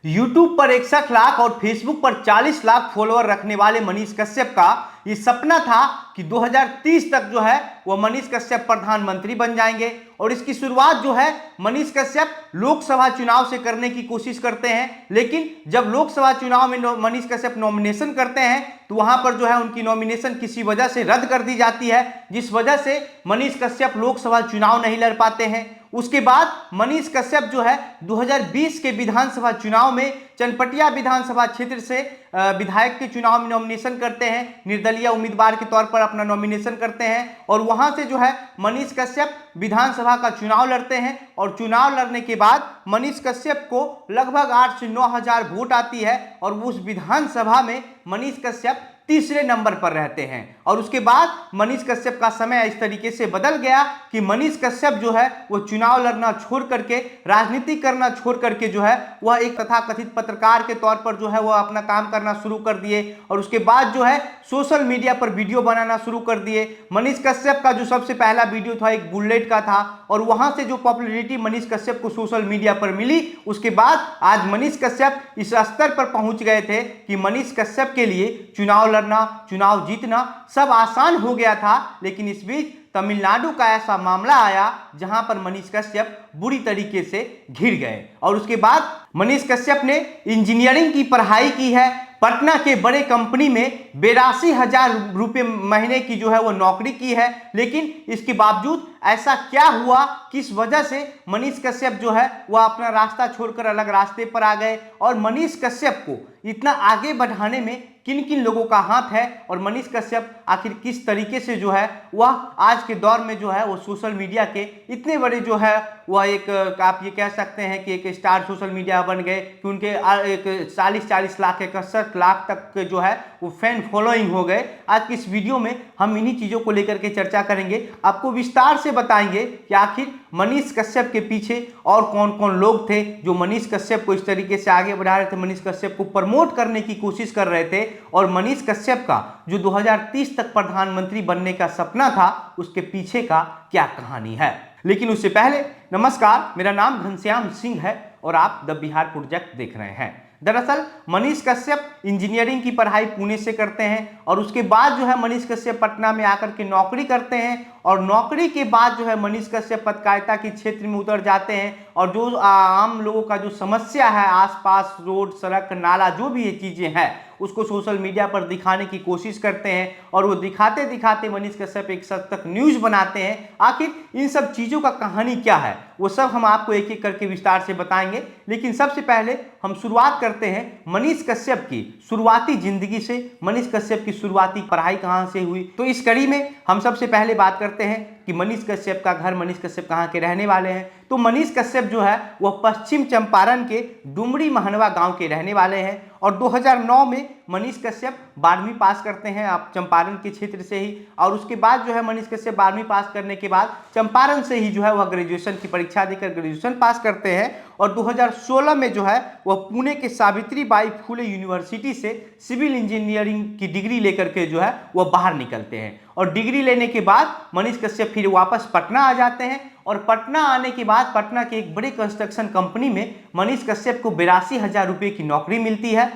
YouTube पर 61 लाख और Facebook पर 40 लाख फॉलोअर रखने वाले मनीष कश्यप का ये सपना था कि 2030 तक जो है वह मनीष कश्यप प्रधानमंत्री बन जाएंगे। और इसकी शुरुआत जो है मनीष कश्यप लोकसभा चुनाव से करने की कोशिश करते हैं, लेकिन जब लोकसभा चुनाव में मनीष कश्यप नॉमिनेशन करते हैं तो वहां पर जो है उनकी नॉमिनेशन किसी वजह से रद्द कर दी जाती है, जिस वजह से मनीष कश्यप लोकसभा चुनाव नहीं लड़ पाते हैं। उसके बाद मनीष कश्यप जो है 2020 के विधानसभा चुनाव में चनपटिया विधानसभा क्षेत्र से विधायक के चुनाव में नॉमिनेशन करते हैं, निर्दलीय उम्मीदवार के तौर पर अपना नॉमिनेशन करते हैं और वहां से जो है मनीष कश्यप विधानसभा का चुनाव लड़ते हैं। और चुनाव लड़ने के बाद मनीष कश्यप को लगभग 8 से 9 हजार वोट आती है और उस विधानसभा में मनीष कश्यप तीसरे नंबर पर रहते हैं। और उसके बाद मनीष कश्यप का समय इस तरीके से बदल गया कि मनीष कश्यप जो है वो चुनाव लड़ना छोड़ करके, राजनीति करना छोड़ करके जो है वह एक तथाकथित पत्रकार के तौर पर जो है वह अपना काम करना शुरू कर दिए। और उसके बाद जो है सोशल मीडिया पर वीडियो बनाना शुरू कर दिए। मनीष कश्यप का जो सबसे पहला वीडियो था एक बुलेट का था और वहां से जो पॉपुलैरिटी मनीष कश्यप को सोशल मीडिया पर मिली, उसके बाद आज मनीष कश्यप इस स्तर पर पहुंच गए थे कि मनीष कश्यप के लिए चुनाव लड़ना, चुनाव जीतना सब आसान हो गया था। लेकिन इस बीच तमिलनाडु का ऐसा मामला आया जहां पर मनीष कश्यप बुरी तरीके से घिर गए। और उसके बाद मनीष कश्यप ने इंजीनियरिंग की पढ़ाई की है, पटना के बड़े कंपनी में 82,000 रुपये महीने की जो है वो नौकरी की है। लेकिन इसके बावजूद ऐसा क्या हुआ, किस वजह से मनीष कश्यप जो है वह अपना रास्ता छोड़कर अलग रास्ते पर आ गए और मनीष कश्यप को इतना आगे बढ़ाने में किन किन लोगों का हाथ है और मनीष कश्यप आखिर किस तरीके से जो है वह आज के दौर में जो है वो सोशल मीडिया के इतने बड़े जो है वह एक आप ये कह सकते हैं कि एक स्टार सोशल मीडिया बन गए कि उनके एक 40 लाख 61 लाख तक के जो है वो फैन फॉलोइंग हो गए। आज की इस वीडियो में हम इन्हीं चीज़ों को लेकर के चर्चा करेंगे, आपको विस्तार से बताएंगे कि आखिर मनीष कश्यप के पीछे और कौन कौन लोग थे जो मनीष कश्यप को इस तरीके से आगे बढ़ा रहे थे, मनीष कश्यप को प्रमोट करने की कोशिश कर रहे थे। और मनीष कश्यप का जो 2030 तक प्रधानमंत्री बनने का सपना था उसके पीछे का क्या कहानी है। लेकिन उससे पहले नमस्कार, मेरा नाम घनश्याम सिंह है और आप द बिहार प्रोजेक्ट देख रहे हैं। दरअसल मनीष कश्यप इंजीनियरिंग की पढ़ाई पुणे से करते हैं और उसके बाद जो है मनीष कश्यप पटना में आकर के नौकरी करते हैं और नौकरी के बाद जो है मनीष कश्यप पत्रकारिता के क्षेत्र में उतर जाते हैं और जो आम लोगों का जो समस्या है, आसपास रोड, सड़क, नाला, जो भी ये चीज़ें हैं उसको सोशल मीडिया पर दिखाने की कोशिश करते हैं और वो दिखाते दिखाते मनीष कश्यप एक हद तक न्यूज़ बनाते हैं। आखिर इन सब चीज़ों का कहानी क्या है वो सब हम आपको एक एक करके विस्तार से बताएंगे। लेकिन सबसे पहले हम शुरुआत करते हैं मनीष कश्यप की शुरुआती जिंदगी से, मनीष कश्यप की शुरुआती पढ़ाई कहाँ से हुई। तो इस कड़ी में हम सबसे पहले बात करते हैं कि मनीष कश्यप का घर, मनीष कश्यप कहाँ के रहने वाले हैं। तो मनीष कश्यप जो है वह पश्चिम चंपारण के डुमरी महनवा गांव के रहने वाले हैं और 2009 में मनीष कश्यप 12वीं पास करते हैं आप चंपारण के क्षेत्र से ही। और उसके बाद जो है मनीष कश्यप 12वीं पास करने के बाद चंपारण से ही जो है वह ग्रेजुएशन की परीक्षा देकर ग्रेजुएशन पास करते हैं और 2016 में जो है वह पुणे के सावित्रीबाई फुले यूनिवर्सिटी से सिविल इंजीनियरिंग की डिग्री लेकर के जो है वह बाहर निकलते हैं। और डिग्री लेने के बाद मनीष कश्यप फिर वापस पटना आ जाते हैं और पटना आने के बाद पटना के एक बड़े कंस्ट्रक्शन कंपनी में मनीष कश्यप को 82,000 रुपये की नौकरी मिलती है।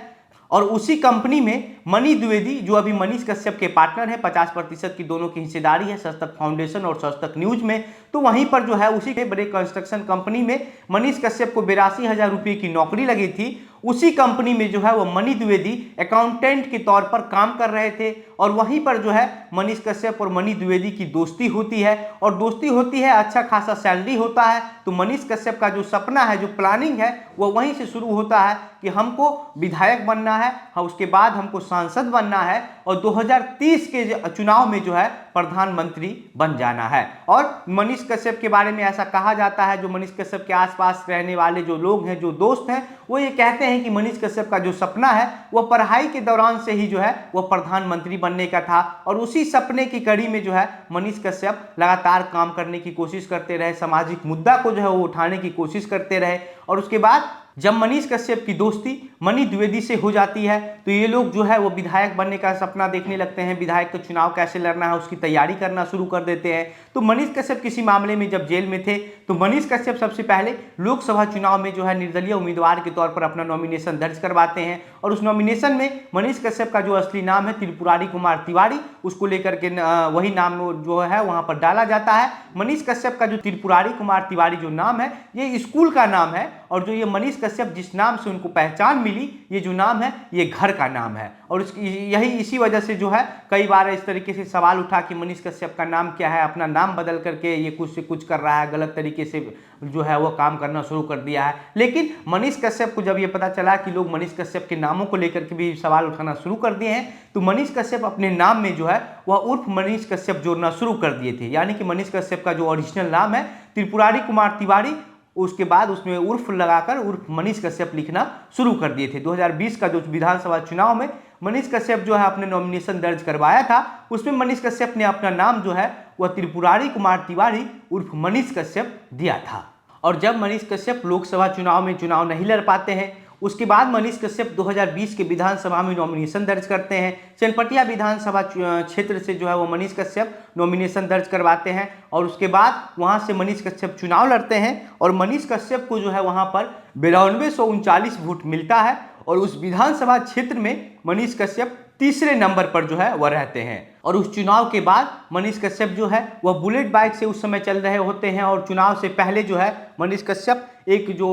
और उसी कंपनी में मनी द्विवेदी जो अभी मनीष कश्यप के पार्टनर है, 50% की दोनों की हिस्सेदारी है सच तक फाउंडेशन और सच तक न्यूज में। तो वहीं पर जो है उसी के बड़े कंस्ट्रक्शन कंपनी में मनीष कश्यप को 82,000 रुपये की नौकरी लगी थी। उसी कंपनी में जो है वो मनी द्विवेदी अकाउंटेंट के तौर पर काम कर रहे थे और वहीं पर जो है मनीष कश्यप और मनी द्विवेदी की दोस्ती होती है और दोस्ती होती है, अच्छा खासा सैलरी होता है। तो मनीष कश्यप का जो सपना है, जो प्लानिंग है, वो वहीं से शुरू होता है कि हमको विधायक बनना है, उसके बाद हमको सांसद बनना है और 2030 के चुनाव में जो है प्रधानमंत्री बन जाना है। और मनीष कश्यप के बारे में ऐसा कहा जाता है, जो मनीष कश्यप के आसपास रहने वाले जो लोग हैं, जो दोस्त हैं, वो ये कहते हैं कि मनीष कश्यप का जो सपना है वो पढ़ाई के दौरान से ही जो है वो प्रधानमंत्री बनने का था। और उसी सपने की कड़ी में जो है मनीष कश्यप लगातार काम करने की कोशिश करते रहे, सामाजिक मुद्दा को जो है वो उठाने की कोशिश करते रहे। और उसके बाद जब मनीष कश्यप की दोस्ती मनी द्विवेदी से हो जाती है तो ये लोग जो है वो विधायक बनने का सपना देखने लगते हैं, विधायक का चुनाव कैसे लड़ना है उसकी तैयारी करना शुरू कर देते हैं। तो मनीष कश्यप किसी मामले में जब जेल में थे तो मनीष कश्यप सबसे पहले लोकसभा चुनाव में जो है निर्दलीय उम्मीदवार के तौर पर अपना नॉमिनेशन दर्ज करवाते हैं और उस नॉमिनेशन में मनीष कश्यप का जो असली नाम है त्रिपुरारी कुमार तिवारी, उसको लेकर के वही नाम जो है वहां पर डाला जाता है। मनीष कश्यप का जो त्रिपुरारी कुमार तिवारी जो नाम है ये स्कूल का नाम है और जो ये मनीष कश्यप जिस नाम से उनको पहचान मिली ये जो नाम है ये घर का नाम है। और इसी वजह से जो है कई बार इस तरीके से सवाल उठा कि मनीष कश्यप का नाम क्या है, अपना नाम बदल करके ये कुछ से कुछ कर रहा है, गलत तरीके से जो है वो काम करना शुरू कर दिया है। लेकिन मनीष कश्यप को जब ये पता चला कि लोग मनीष कश्यप के नामों को लेकर के भी सवाल उठाना शुरू कर दिए हैं तो मनीष कश्यप अपने नाम में जो है वह उर्फ मनीष कश्यप जोड़ना शुरू कर दिए थे। यानी कि मनीष कश्यप का जो ओरिजिनल नाम है त्रिपुरारी कुमार तिवारी, उसके बाद उसमें उर्फ लगाकर उर्फ मनीष कश्यप लिखना शुरू कर दिए थे। 2020 का जो विधानसभा चुनाव में मनीष कश्यप जो है अपने नॉमिनेशन दर्ज करवाया था उसमें मनीष कश्यप ने अपना नाम जो है वह त्रिपुरारी कुमार तिवारी उर्फ मनीष कश्यप दिया था। और जब मनीष कश्यप लोकसभा चुनाव में चुनाव नहीं लड़ पाते हैं उसके बाद मनीष कश्यप 2020 के विधानसभा में नॉमिनेशन दर्ज करते हैं। चनपटिया विधानसभा क्षेत्र से जो है वो मनीष कश्यप नॉमिनेशन दर्ज करवाते हैं और उसके बाद वहां से मनीष कश्यप चुनाव लड़ते हैं और मनीष कश्यप को जो है वहां पर 9239 वोट मिलता है और उस विधानसभा क्षेत्र में मनीष कश्यप तीसरे नंबर पर जो है वह रहते हैं। और उस चुनाव के बाद मनीष कश्यप जो है वह बुलेट बाइक से उस समय चल रहे होते हैं और चुनाव से पहले जो है मनीष कश्यप एक जो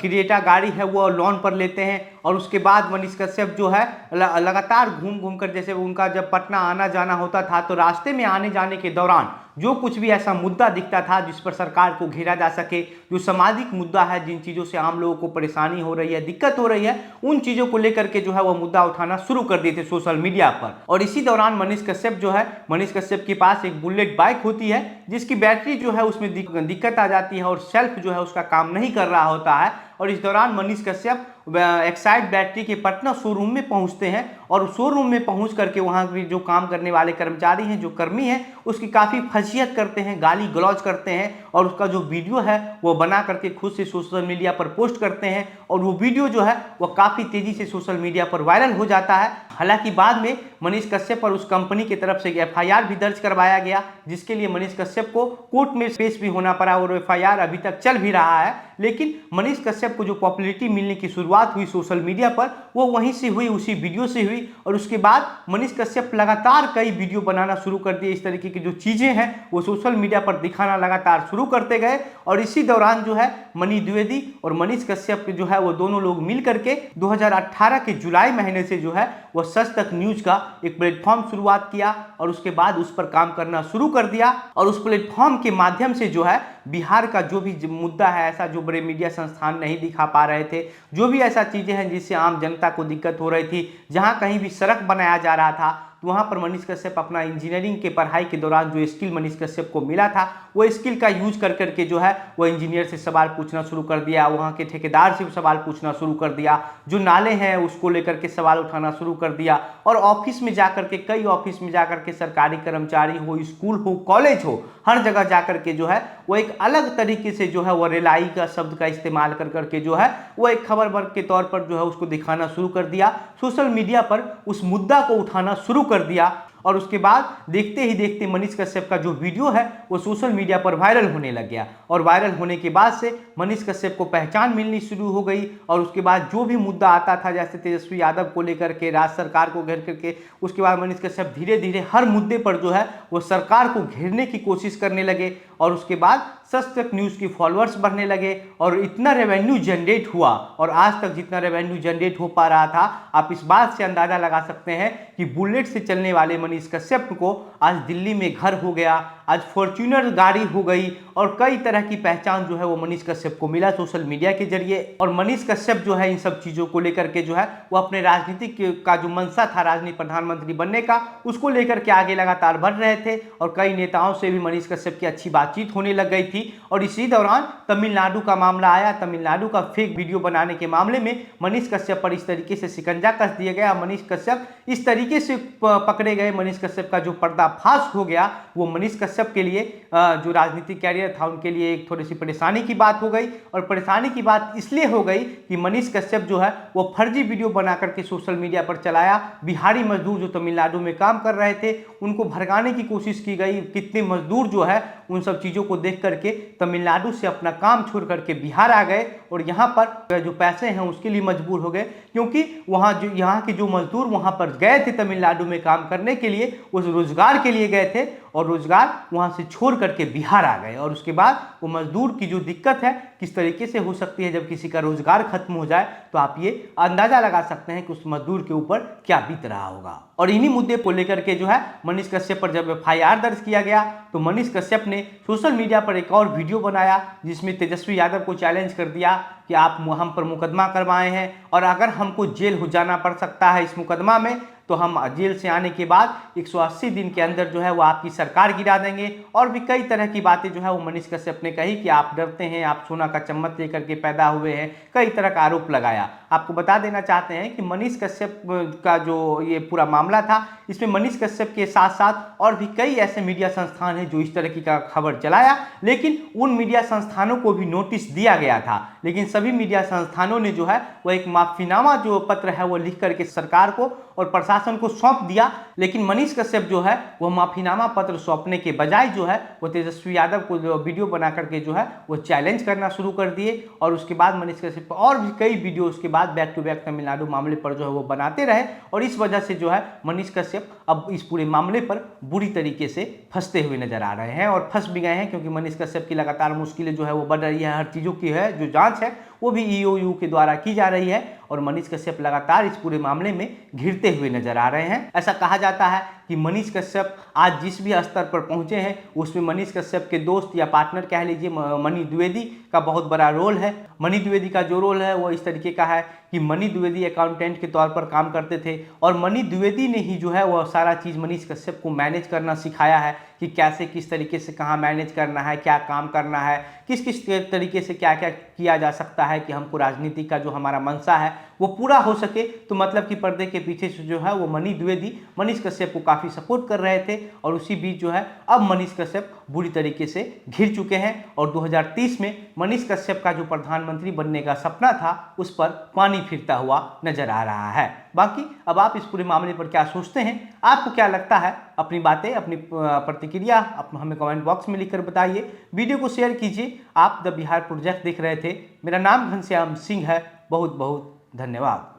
क्रिएटा गाड़ी है वो लोन पर लेते हैं और उसके बाद मनीष कश्यप जो है लगातार घूम घूम कर, जैसे उनका जब पटना आना जाना होता था तो रास्ते में आने जाने के दौरान जो कुछ भी ऐसा मुद्दा दिखता था जिस पर सरकार को घेरा जा सके, जो सामाजिक मुद्दा है, जिन चीज़ों से आम लोगों को परेशानी हो रही है, दिक्कत हो रही है, उन चीज़ों को लेकर के जो है वह मुद्दा उठाना शुरू कर दिए थे सोशल मीडिया पर। और इसी दौरान मनीष कश्यप जो है, मनीष कश्यप के पास एक बुलेट बाइक होती है जिसकी बैटरी जो है उसमें दिक्कत आ जाती है और सेल्फ जो है उसका काम नहीं कर रहा होता है। और इस दौरान मनीष कश्यप एक्साइड बैटरी के पटना शोरूम में पहुंचते हैं और शोरूम में पहुंच करके वहां के जो काम करने वाले कर्मचारी हैं, जो कर्मी हैं, उसकी काफ़ी फजीहत करते हैं, गाली गलौज करते हैं और उसका जो वीडियो है वो बना करके खुद से सोशल मीडिया पर पोस्ट करते हैं और वो वीडियो जो है वो काफ़ी तेज़ी से सोशल मीडिया पर वायरल हो जाता है। हालांकि बाद में मनीष कश्यप पर उस कंपनी की तरफ से FIR भी दर्ज करवाया गया जिसके लिए मनीष कश्यप को कोर्ट में पेश भी होना पड़ा और FIR अभी तक चल भी रहा है। लेकिन मनीष कश्यप को जो पॉपुलैरिटी मिलने की शुरुआत हुई सोशल मीडिया पर वो वहीं से हुई, उसी वीडियो से हुई। और उसके बाद मनीष कश्यप लगातार कई वीडियो बनाना शुरू कर दिए, इस तरीके की जो चीज़ें हैं वो सोशल मीडिया पर दिखाना लगातार शुरू करते गए। और इसी दौरान जो है मनी द्विवेदी और मनीष कश्यप जो है वो दोनों लोग मिल करके 2018 के जुलाई महीने से जो है वो सच तक न्यूज का एक प्लेटफॉर्म शुरुआत किया और उसके बाद उस पर काम करना शुरू कर दिया। और उस प्लेटफॉर्म के माध्यम से जो है बिहार का जो भी मुद्दा है, ऐसा जो बड़े मीडिया संस्थान नहीं दिखा पा रहे थे, जो भी ऐसा चीज़ें हैं जिससे आम जनता को दिक्कत हो रही थी, जहां कहीं भी सड़क बनाया जा रहा था तो वहाँ पर मनीष कश्यप अपना इंजीनियरिंग के पढ़ाई के दौरान जो स्किल मनीष कश्यप को मिला था वो स्किल का यूज कर करके जो है वो इंजीनियर से सवाल पूछना शुरू कर दिया, वहाँ के ठेकेदार से सवाल पूछना शुरू कर दिया, जो नाले हैं उसको लेकर के सवाल उठाना शुरू कर दिया। और ऑफिस में जाकर के, कई ऑफिस में जाकर के, सरकारी कर्मचारी हो, स्कूल हो, कॉलेज हो, हर जगह जाकर के जो है वो एक अलग तरीके से जो है वो रेलाई का शब्द का इस्तेमाल कर करके जो है वो एक खबर वर्ग के तौर पर जो है उसको दिखाना शुरू कर दिया, सोशल मीडिया पर उस मुद्दा को उठाना शुरू कर दिया। और उसके बाद देखते ही देखते मनीष कश्यप का जो वीडियो है वो सोशल मीडिया पर वायरल होने लग गया और वायरल होने के बाद से मनीष कश्यप को पहचान मिलनी शुरू हो गई। और उसके बाद जो भी मुद्दा आता था, जैसे तेजस्वी यादव को लेकर के, राज्य सरकार को घेर करके, उसके बाद मनीष कश्यप धीरे धीरे हर मुद्दे पर जो है वो सरकार को घेरने की कोशिश करने लगे। और उसके बाद सच तक न्यूज़ की फॉलोअर्स बढ़ने लगे और इतना रेवेन्यू जनरेट हुआ, और आज तक जितना रेवेन्यू जनरेट हो पा रहा था, आप इस बात से अंदाजा लगा सकते हैं कि बुलेट से चलने वाले मनीष कश्यप को आज दिल्ली में घर हो गया, आज फॉर्च्यूनर गाड़ी हो गई और कई तरह की पहचान जो है वो मनीष कश्यप को मिला सोशल मीडिया के जरिए। और मनीष कश्यप जो है इन सब चीज़ों को लेकर के जो है वो अपने राजनीतिक का जो मंशा था राजनीतिक प्रधानमंत्री बनने का, उसको लेकर के आगे लगातार बढ़ रहे थे और कई नेताओं से भी मनीष कश्यप की अच्छी बातचीत होने लग गई थी। और इसी दौरान तमिलनाडु का मामला आया। तमिलनाडु का फेक वीडियो बनाने के मामले में मनीष कश्यप पर इस तरीके से शिकंजा कस दिया गया, मनीष कश्यप इस तरीके से पकड़े गए, मनीष कश्यप का जो पर्दाफाश हो गया वो मनीष कश्यप कश्यप के लिए जो राजनीतिक कैरियर था उनके लिए एक थोड़ी सी परेशानी की बात हो गई। और परेशानी की बात इसलिए हो गई कि मनीष कश्यप जो है वो फर्जी वीडियो बना करके सोशल मीडिया पर चलाया। बिहारी मजदूर जो तमिलनाडु में काम कर रहे थे उनको भड़काने की कोशिश की गई। कितने मजदूर जो है उन सब चीज़ों को देख करके तमिलनाडु से अपना काम छोड़ करके बिहार आ गए और यहाँ पर जो पैसे हैं उसके लिए मजबूर हो गए, क्योंकि यहाँ के जो मजदूर वहाँ पर गए थे तमिलनाडु में काम करने के लिए, उस रोजगार के लिए गए थे और रोजगार वहाँ से छोड़ करके बिहार आ गए। और उसके बाद वो मजदूर की जो दिक्कत है किस तरीके से हो सकती है जब किसी का रोजगार खत्म हो जाए, तो आप ये अंदाजा लगा सकते हैं कि उस मजदूर के ऊपर क्या बीत रहा होगा। और इन्हीं मुद्दे को लेकर के जो है मनीष कश्यप पर जब FIR दर्ज किया गया तो मनीष कश्यप ने सोशल मीडिया पर एक और वीडियो बनाया जिसमें तेजस्वी यादव को चैलेंज कर दिया कि आप हम पर मुकदमा करवाए हैं और अगर हमको जेल हो जाना पड़ सकता है इस मुकदमा में तो हम जेल से आने के बाद 180 दिन के अंदर जो है वो आपकी सरकार गिरा देंगे। और भी कई तरह की बातें जो है वो मनीष कश्यप ने कही कि आप डरते हैं, आप सोना का चम्मच लेकर के पैदा हुए हैं, कई तरह का आरोप लगाया। आपको बता देना चाहते हैं कि मनीष कश्यप का जो ये पूरा मामला था इसमें मनीष कश्यप के साथ साथ और भी कई ऐसे मीडिया संस्थान हैं जो इस तरह की का खबर चलाया, लेकिन उन मीडिया संस्थानों को भी नोटिस दिया गया था, लेकिन सभी मीडिया संस्थानों ने जो है वो एक माफीनामा जो पत्र है वो लिख करके सरकार को और प्रशासन को सौंप दिया। लेकिन मनीष कश्यप जो है वो माफीनामा पत्र सौंपने के बजाय जो है वो तेजस्वी यादव को जो वीडियो बना करके जो है वो चैलेंज करना शुरू कर दिए। और उसके बाद मनीष कश्यप और भी कई वीडियो उसके बाद बैक टू बैक तमिलनाडु मामले पर जो है वो बनाते रहे और इस वजह से जो है मनीष कश्यप अब इस पूरे मामले पर बुरी तरीके से फंसते हुए नजर आ रहे हैं और फंस भी गए हैं, क्योंकि मनीष कश्यप की लगातार मुश्किलें जो है वो बढ़ रही है। हर चीज़ों की है जो जांच है वो भी EOU के द्वारा की जा रही है और मनीष कश्यप लगातार इस पूरे मामले में घिरते हुए नजर आ रहे हैं। ऐसा कहा जाता है कि मनीष कश्यप आज जिस भी स्तर पर पहुंचे हैं उसमें मनीष कश्यप के दोस्त या पार्टनर कह लीजिए मनी द्विवेदी का बहुत बड़ा रोल है। मनी द्विवेदी का जो रोल है वो इस तरीके का है कि मनी द्विवेदी अकाउंटेंट के तौर पर काम करते थे और मनी द्विवेदी ने ही जो है वो सारा चीज़ मनीष कश्यप को मैनेज करना सिखाया है कि कैसे किस तरीके से कहाँ मैनेज करना है, क्या काम करना है, किस किस तरीके से क्या क्या किया जा सकता है कि हमको राजनीति का जो हमारा मंशा है वो पूरा हो सके। तो मतलब कि पर्दे के पीछे से जो है वो मनी द्विवेदी मनीष कश्यप को काफ़ी सपोर्ट कर रहे थे और उसी बीच जो है अब मनीष कश्यप बुरी तरीके से घिर चुके हैं और 2030 में मनीष कश्यप का जो प्रधानमंत्री बनने का सपना था उस पर पानी फिरता हुआ नजर आ रहा है। बाकी अब आप इस पूरे मामले पर क्या सोचते हैं, आपको क्या लगता है, अपनी बातें अपनी प्रतिक्रिया हमें कमेंट बॉक्स में लिखकर बताइए। वीडियो को शेयर कीजिए। आप द बिहार प्रोजेक्ट देख रहे थे। मेरा नाम घनश्याम सिंह है। बहुत बहुत धन्यवाद।